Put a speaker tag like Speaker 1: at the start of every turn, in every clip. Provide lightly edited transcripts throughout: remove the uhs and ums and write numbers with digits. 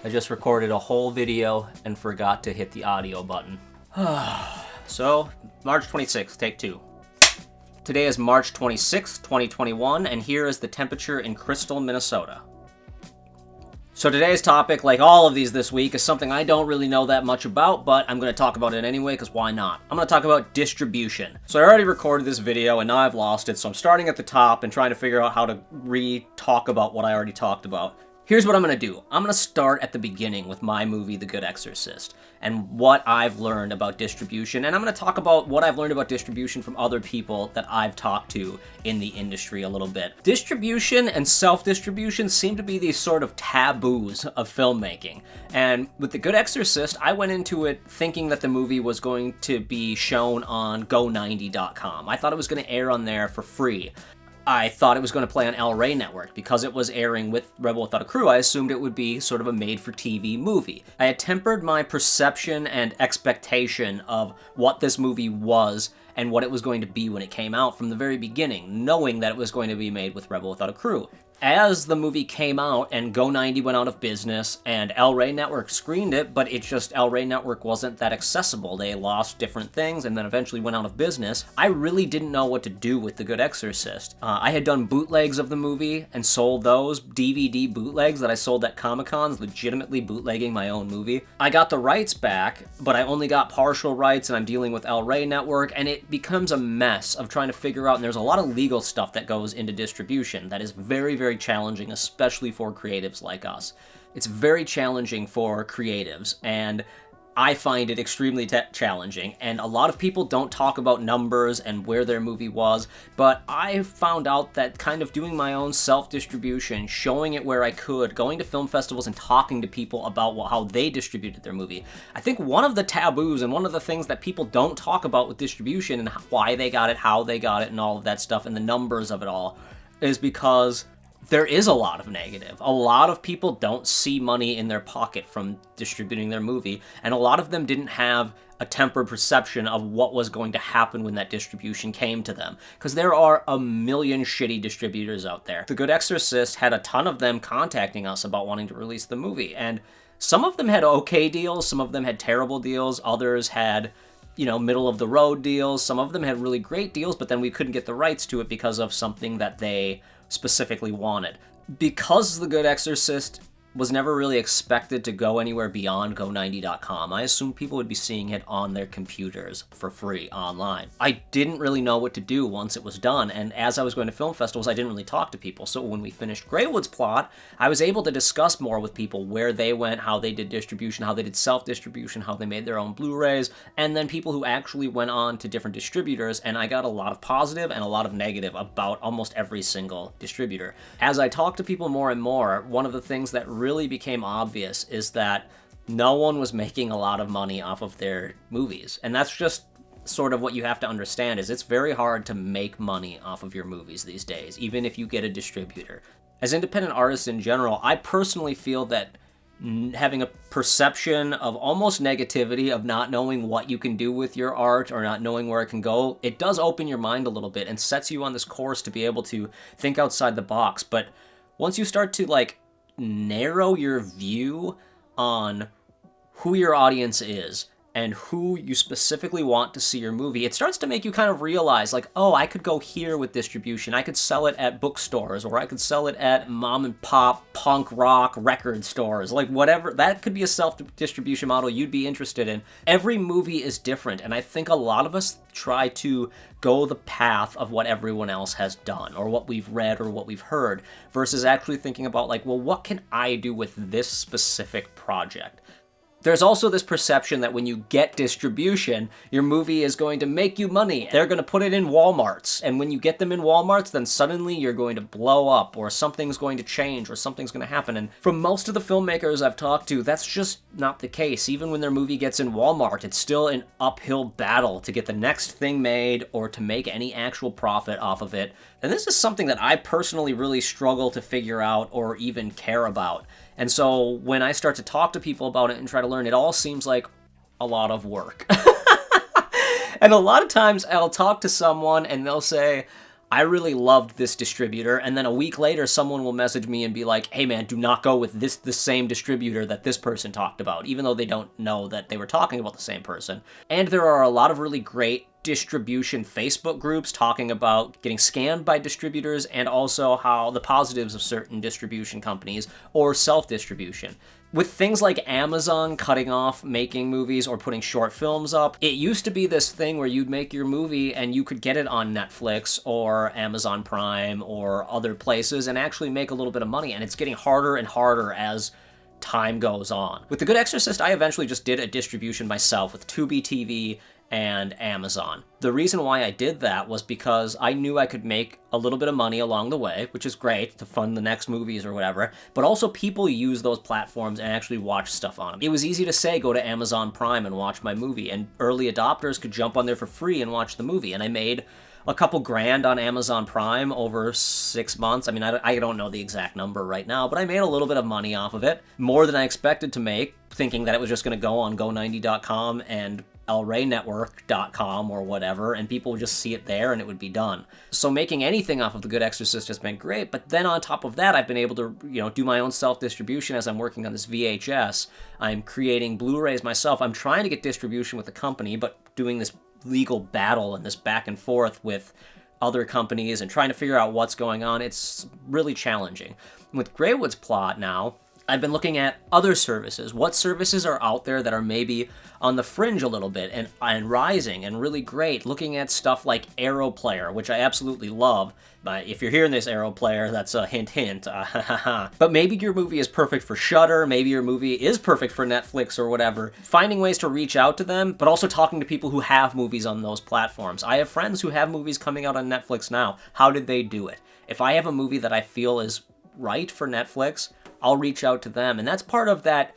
Speaker 1: I just recorded a whole video and forgot to hit the audio button. So, March 26th, take 2. Today is March 26th, 2021, and here is the temperature in Crystal, Minnesota. So today's topic, like all of these this week, is something I don't really know that much about, but I'm going to talk about it anyway, because why not? I'm going to talk about distribution. So I already recorded this video, and now I've lost it, so I'm starting at the top and trying to figure out how to re-talk about what I already talked about. Here's what I'm going to do. I'm going to start at the beginning with my movie, The Good Exorcist, and what I've learned about distribution, and I'm going to talk about what I've learned about distribution from other people that I've talked to in the industry a little bit. Distribution and self-distribution seem to be these sort of taboos of filmmaking, and with The Good Exorcist, I went into it thinking that the movie was going to be shown on Go90.com. I thought it was going to air on there for free. I thought it was going to play on El Rey Network. Because it was airing with Rebel Without a Crew, I assumed it would be sort of a made-for-TV movie. I had tempered my perception and expectation of what this movie was and what it was going to be when it came out from the very beginning, knowing that it was going to be made with Rebel Without a Crew. As the movie came out and Go90 went out of business and El Rey Network screened it, but it just, El Rey Network wasn't that accessible. They lost different things and then eventually went out of business. I really didn't know what to do with The Good Exorcist. I had done bootlegs of the movie and sold those, DVD bootlegs that I sold at Comic-Cons, legitimately bootlegging my own movie. I got the rights back, but I only got partial rights and I'm dealing with El Rey Network, and it becomes a mess of trying to figure out, and there's a lot of legal stuff that goes into distribution that is very, very challenging, especially for creatives like us. It's very challenging for creatives, and I find it extremely challenging, and a lot of people don't talk about numbers and where their movie was, but I found out that kind of doing my own self-distribution, showing it where I could, going to film festivals and talking to people about how they distributed their movie. I think one of the taboos and one of the things that people don't talk about with distribution and why they got it, how they got it, and all of that stuff, and the numbers of it all, is because there is a lot of negative. A lot of people don't see money in their pocket from distributing their movie, and a lot of them didn't have a tempered perception of what was going to happen when that distribution came to them. Because there are a million shitty distributors out there. The Good Exorcist had a ton of them contacting us about wanting to release the movie, and some of them had okay deals, some of them had terrible deals, others had, you know, middle-of-the-road deals, some of them had really great deals, but then we couldn't get the rights to it because of something that they specifically wanted. Because The Good Exorcist was never really expected to go anywhere beyond Go90.com, I assumed people would be seeing it on their computers for free online. I didn't really know what to do once it was done, and as I was going to film festivals, I didn't really talk to people. So when we finished Greywood's plot, I was able to discuss more with people where they went, how they did distribution, how they did self-distribution, how they made their own Blu-rays, and then people who actually went on to different distributors, and I got a lot of positive and a lot of negative about almost every single distributor. As I talked to people more and more, one of the things that really became obvious is that no one was making a lot of money off of their movies. And that's just sort of what you have to understand, is it's very hard to make money off of your movies these days, even if you get a distributor. As independent artists in general, I personally feel that having a perception of almost negativity, of not knowing what you can do with your art or not knowing where it can go, it does open your mind a little bit and sets you on this course to be able to think outside the box. But once you start to narrow your view on who your audience is and who you specifically want to see your movie, it starts to make you kind of realize, oh, I could go here with distribution. I could sell it at bookstores, or I could sell it at mom and pop punk rock record stores, whatever. That could be a self-distribution model you'd be interested in. Every movie is different, and I think a lot of us try to go the path of what everyone else has done, or what we've read, or what we've heard, versus actually thinking about, well, what can I do with this specific project? There's also this perception that when you get distribution, your movie is going to make you money. They're going to put it in Walmarts, and when you get them in Walmarts, then suddenly you're going to blow up, or something's going to change, or something's going to happen. And from most of the filmmakers I've talked to, that's just not the case. Even when their movie gets in Walmart, it's still an uphill battle to get the next thing made or to make any actual profit off of it. And this is something that I personally really struggle to figure out or even care about. And so when I start to talk to people about it and try to learn, it all seems like a lot of work. And a lot of times I'll talk to someone and they'll say, I really loved this distributor, and then a week later someone will message me and be like, hey man, do not go with the same distributor that this person talked about, even though they don't know that they were talking about the same person. And there are a lot of really great distribution Facebook groups talking about getting scammed by distributors and also how the positives of certain distribution companies or self-distribution. With things like Amazon cutting off making movies or putting short films up, it used to be this thing where you'd make your movie and you could get it on Netflix or Amazon Prime or other places and actually make a little bit of money, and it's getting harder and harder as time goes on. With The Good Exorcist, I eventually just did a distribution myself with Tubi TV and Amazon. The reason why I did that was because I knew I could make a little bit of money along the way, which is great to fund the next movies or whatever, but also people use those platforms and actually watch stuff on them. It was easy to say, go to Amazon Prime and watch my movie, and early adopters could jump on there for free and watch the movie, and I made a couple grand on Amazon Prime over 6 months. I mean, I don't know the exact number right now, but I made a little bit of money off of it, more than I expected to make, thinking that it was just going to go on Go90.com and elraynetwork.com or whatever, and people would just see it there and it would be done. So making anything off of The Good Exorcist has been great, but then on top of that, I've been able to, do my own self-distribution as I'm working on this VHS. I'm creating Blu-rays myself. I'm trying to get distribution with the company, but doing this legal battle and this back and forth with other companies and trying to figure out what's going on, it's really challenging. With Greywood's plot now, I've been looking at other services. What services are out there that are maybe on the fringe a little bit and rising and really great? Looking at stuff like AeroPlayer, which I absolutely love. But if you're hearing this, AeroPlayer, that's a hint, hint. But maybe your movie is perfect for Shudder. Maybe your movie is perfect for Netflix or whatever. Finding ways to reach out to them, but also talking to people who have movies on those platforms. I have friends who have movies coming out on Netflix now. How did they do it? If I have a movie that I feel is right for Netflix, I'll reach out to them. And that's part of that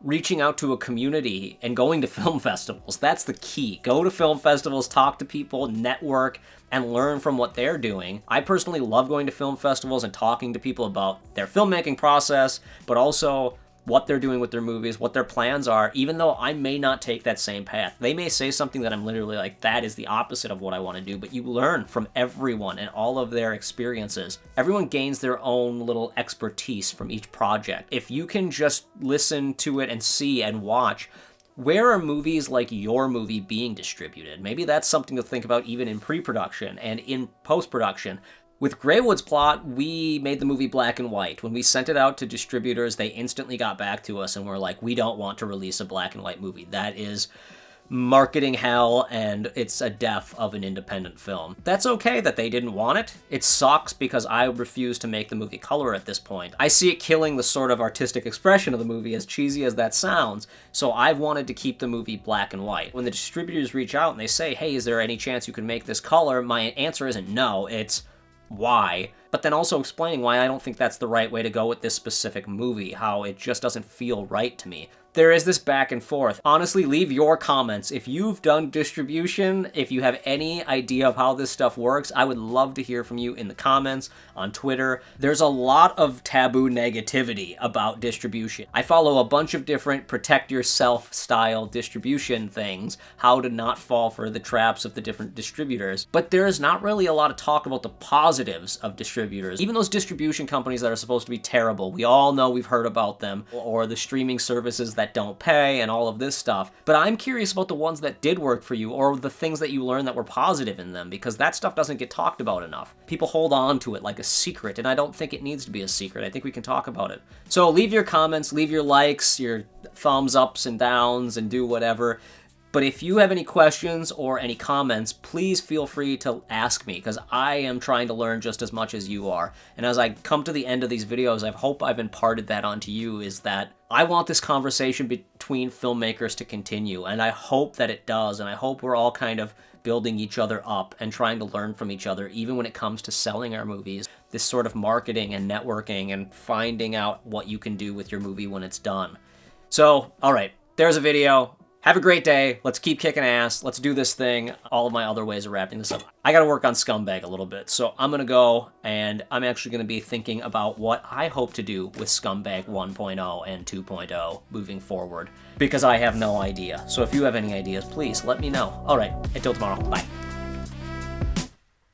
Speaker 1: reaching out to a community and going to film festivals. That's the key. Go to film festivals, talk to people, network, and learn from what they're doing. I personally love going to film festivals and talking to people about their filmmaking process, but also what they're doing with their movies, what their plans are, even though I may not take that same path. They may say something that I'm literally like, that is the opposite of what I want to do, but you learn from everyone and all of their experiences. Everyone gains their own little expertise from each project. If you can just listen to it and see and watch, where are movies like your movie being distributed? Maybe that's something to think about even in pre-production and in post-production. With Greywood's plot, we made the movie black and white. When we sent it out to distributors, they instantly got back to us and were like, we don't want to release a black and white movie. That is marketing hell, and it's a death of an independent film. That's okay that they didn't want it. It sucks because I refuse to make the movie color at this point. I see it killing the sort of artistic expression of the movie, as cheesy as that sounds, so I've wanted to keep the movie black and white. When the distributors reach out and they say, hey, is there any chance you can make this color? My answer isn't no, it's why, but then also explaining why I don't think that's the right way to go with this specific movie, how it just doesn't feel right to me. There is this back and forth. Honestly, leave your comments. If you've done distribution, if you have any idea of how this stuff works, I would love to hear from you in the comments, on Twitter. There's a lot of taboo negativity about distribution. I follow a bunch of different protect yourself style distribution things, how to not fall for the traps of the different distributors, but there's not really a lot of talk about the positives of distributors. Even those distribution companies that are supposed to be terrible, we all know, we've heard about them, or the streaming services that don't pay and all of this stuff. But I'm curious about the ones that did work for you, or the things that you learned that were positive in them, because that stuff doesn't get talked about enough. People hold on to it like a secret, and I don't think it needs to be a secret. I think we can talk about it. So leave your comments, leave your likes, your thumbs ups and downs, and do whatever. But if you have any questions or any comments, please feel free to ask me, because I am trying to learn just as much as you are. And as I come to the end of these videos, I hope I've imparted that onto you, is that I want this conversation between filmmakers to continue, and I hope that it does, and I hope we're all kind of building each other up and trying to learn from each other, even when it comes to selling our movies. This sort of marketing and networking and finding out what you can do with your movie when it's done. So, all right, there's a video. Have a great day. Let's keep kicking ass. Let's do this thing. All of my other ways of wrapping this up. I got to work on Scumbag a little bit, so I'm going to go, and I'm actually going to be thinking about what I hope to do with Scumbag 1.0 and 2.0 moving forward, because I have no idea. So if you have any ideas, please let me know. All right, until tomorrow. Bye.